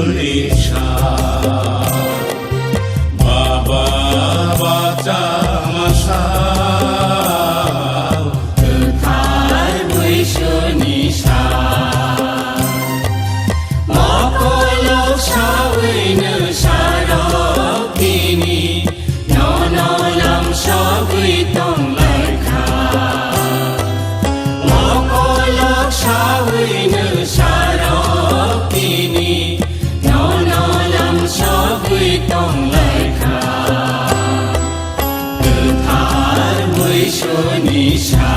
বৈশনিশা বাবা বাঁচা মাসা কোথায় বৈশনিশা মকল সাউইন সারকিনি ননলাম সগুই তং লাইখা মকল সাউইন সারকিনি ননলাম সগুই তং লাইখা কোথায় বৈশনিশা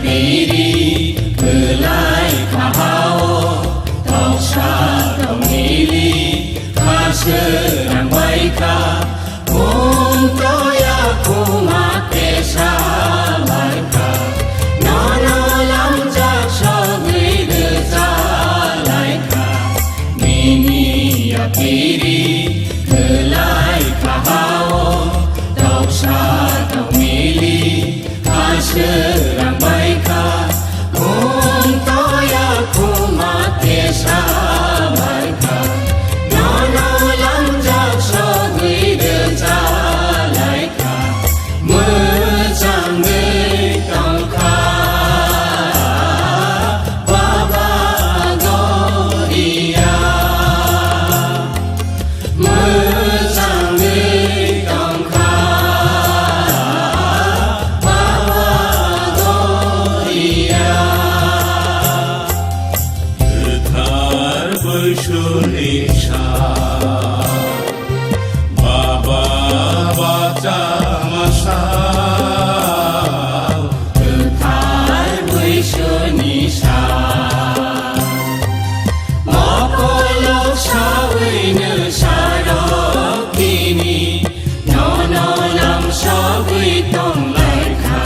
Piri kelai kahao tau sa tau mili kaserang baika untuk ya kumate sa baika nono lam jak sogui deja laika mini ya piri kelai kahao tau sa tau mili kaserang baika untuk ya kumate sa baika nono lam jak sogui deja laika mecanggai tangka baba goria mecanggai tangka বৈশনিশা বাবা বাঁচা মাসা কোথায় বৈশনিশা মকল সাউইন সারকিনি ননলাম সগুই তং লাইখা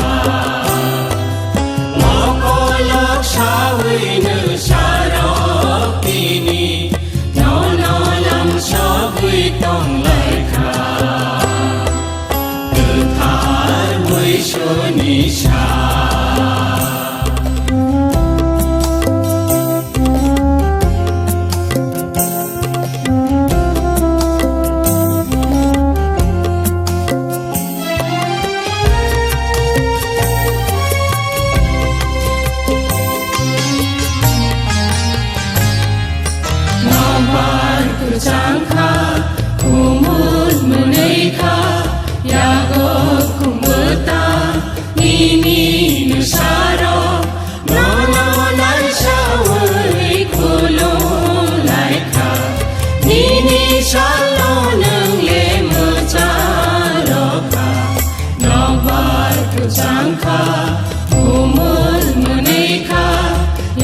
মকল সাউইন সারকিনি ননলাম সগুই তং লাইখা কোথায় বৈশনিশা Nomor kucangka kumut meneika yago kumbuta nini nusaro nono laisha wui kulung laika nini shalo neng le mecaroka nomor kucangka kumut meneika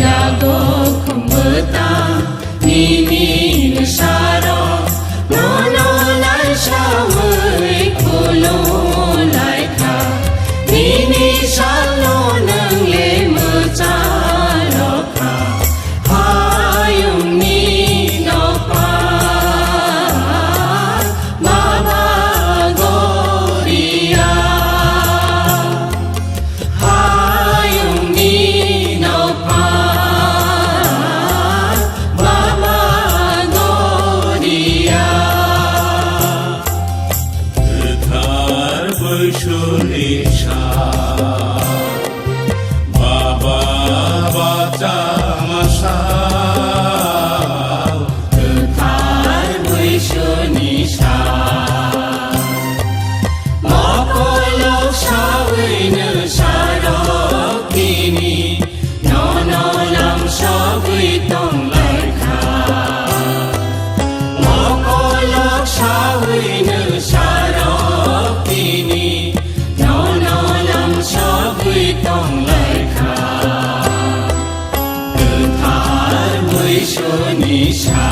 yago kumbuta nini nusaro nono laisha wui kulung laika nini shalo neng le mecaroka hayung ni nopa baba goria hayung ni nopa baba goria কোথায় বৈশনিশা বাবা বাঁচা মাসা কোথায় বৈশনিশা মকল সাউইন সারকিনি ননলাম সগুই তং লাইখা মকল সাউইন সারকিনি ননলাম সগুই তং লাইখা কোথায় বৈশনিশা